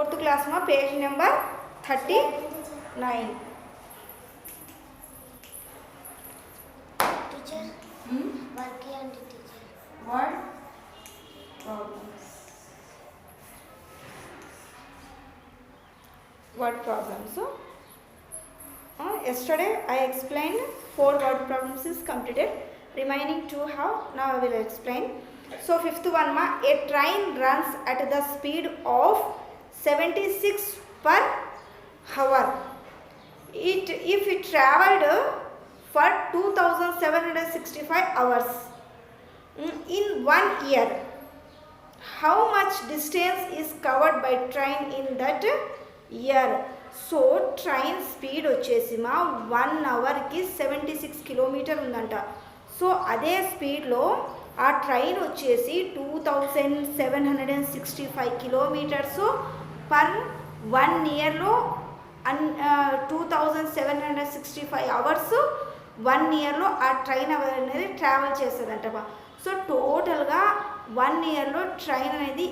4th class में page number 39. Teacher, work and teacher. Word problems. Word problems. So, yesterday I explained 4 word problems is completed. Remaining 2 have. Now I will explain. So 5th one ma, a train runs at the speed of 76 per hour. If it travelled for 2765 hours in 1 year, how much distance is covered by train in that year? So train speed వచ్చేసి మా 1 అవర్కి 76 kilometre ఉందంట. So అదే స్పీడ్లో ఆ train వచ్చేసి 2765 kilometres per 1 ఇయర్లో 2765 hours 1 ఇయర్లో ఆ ట్రైన్ అనేది ట్రావెల్ చేస్తుందంట. సో టోటల్గా 1 ఇయర్లో ట్రైన్ అనేది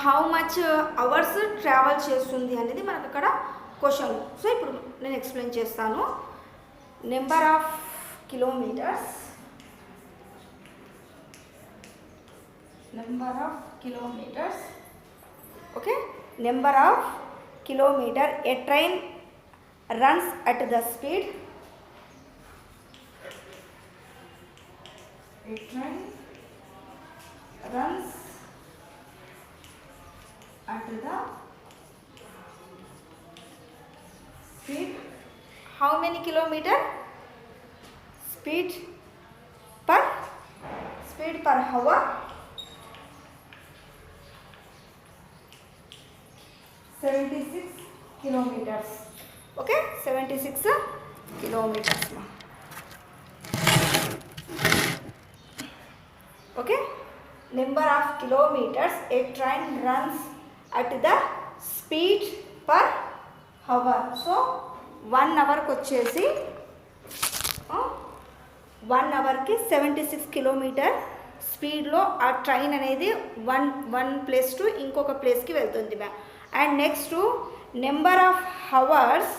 హౌ మచ్ అవర్స్ ట్రావెల్ చేస్తుంది అనేది మనకు అక్కడ క్వశ్చన్. సో ఇప్పుడు నేను ఎక్స్ప్లెయిన్ చేస్తాను. Number of kilometers, okay, number of kilometer a train runs at the speed, a train runs at the speed, how many kilometer? Speed per hour, 76 kilometers. Okay, 76 kilometers. Okay, number of kilometers a train runs at the speed per hour. So 1 hour వచ్చేసి 1 అవర్కి 76 kilometre స్పీడ్లో ఆ train అనేది one place to ఇంకొక ప్లేస్కి వెళ్తుంది ma'am. And next number of hours,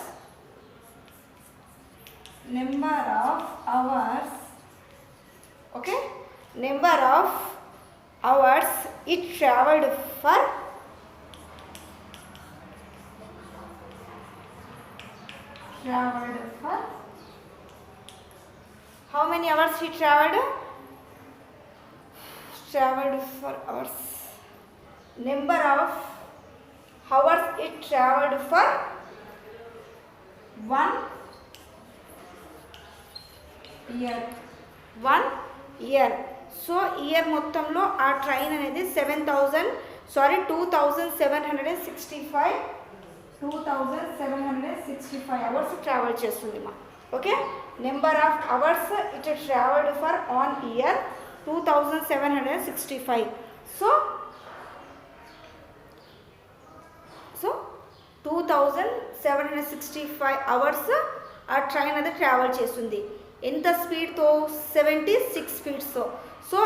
okay, number of hours it traveled for how many hours he traveled for hours, number of hours it traveled for 1 year. So year మొత్తంలో ఆ train అనేది 2765 hours travel చేస్తుంది మా. Okay, number of hours it travelled for on year 2765. So 2765 hours ఆ train అనేది travel చేస్తుంది. ఎంత స్పీడ్తో? 76 స్పీడ్స్తో. సో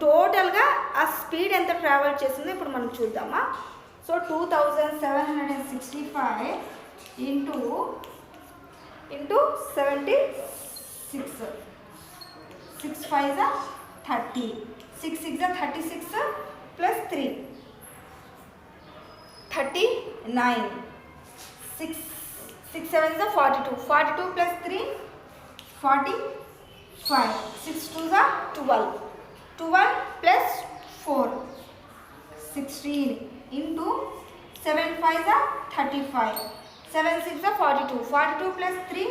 టోటల్గా ఆ స్పీడ్ ఎంత ట్రావెల్ చేస్తుందో ఇప్పుడు మనం చూద్దామా. So 2765 into 76, 6 5 30, 6 6 36 plus 3 39, 6 7 42, 42 plus 3 45, 6 2 12, 12 plus 4 16 into 7 5 35, 7 6 42, 42 plus 3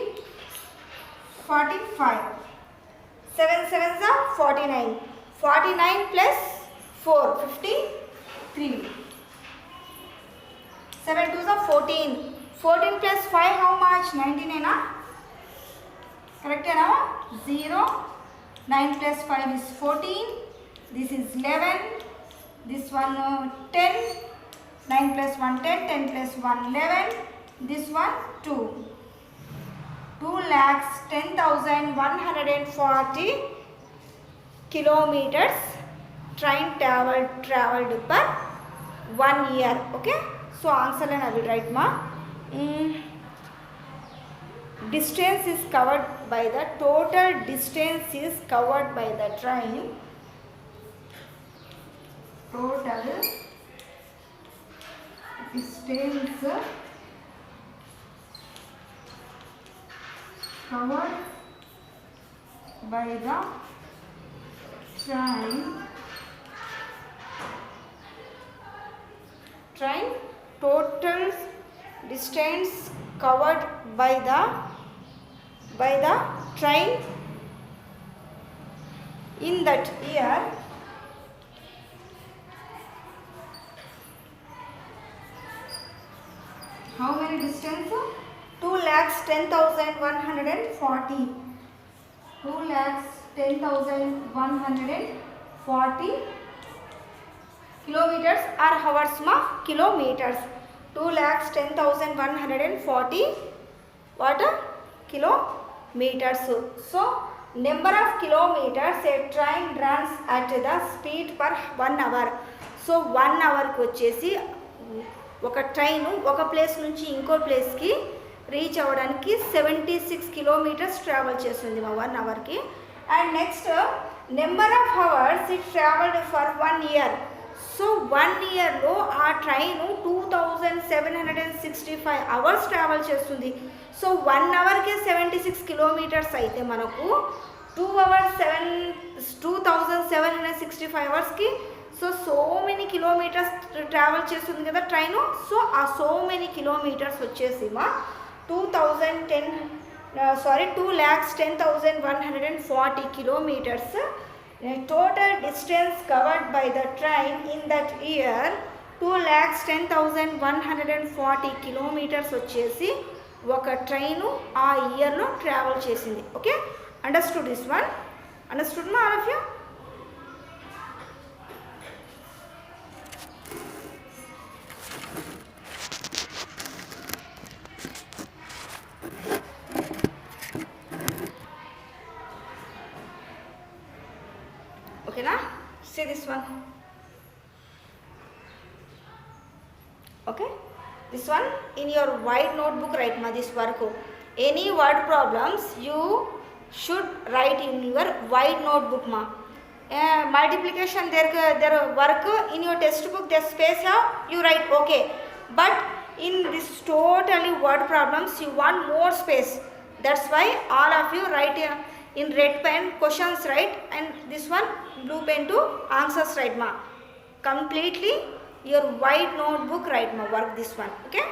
45, 7 7 49, 49 plus 4 53, 7 2 14, 14 plus 5 how much? 19 na? Correct na? 0, 9 plus 5 is 14, this is 11, this one 10, 9 plus 1 10, 10 plus 1 11, this one 2. 2,10,140 kilometers train traveled per 1 year. Okay, so answer line I will write ma. Distance is covered by the total distance is covered by the train. Total distance covered by the train total distance covered by the train in that year how many distance 2,10,140 2,10,140 kilometers or hours ma kilometers 2,10,140 what kilometers. So number of kilometers a train runs at the speed per 1 hour. So 1 hour కి వచ్చేసి ఒక train ఒక place నుంచి ఇంకో ప్లేస్కి reach అవ్వడానికి 76 kilometres travel చేస్తుంది మా 1 అవర్కి. And next number of hours it travelled for 1 year. So 1 ఇయర్లో ఆ ట్రైన్ 2,765 అవర్స్ ట్రావెల్ చేస్తుంది. సో 1 అవర్కి 76 కిలోమీటర్స్ అయితే మనకు 2,765 అవర్స్కి సో మెనీ కిలోమీటర్స్ ట్రావెల్ చేస్తుంది కదా ట్రైను. సో ఆ సో మెనీ కిలోమీటర్స్ వచ్చేసి మా 2,10,140 kilometers. Total distance covered by the train in that year 2,10,140 kilometers వచ్చేసి ఒక ట్రైను ఆ ఇయర్లో ట్రావెల్ చేసింది. Okay, understood this one? Understood మా all of you? Okay na? See this one. Okay, this one in your white notebook write ma this work. Any word problems you should write in your white notebook ma. Multiplication their work in your textbook their space have you write okay, but in this totally word problems you want more space. That's why all of you write in red pen questions write and this one blue pen to answers write ma. Completely your white notebook write ma work this one. Okay.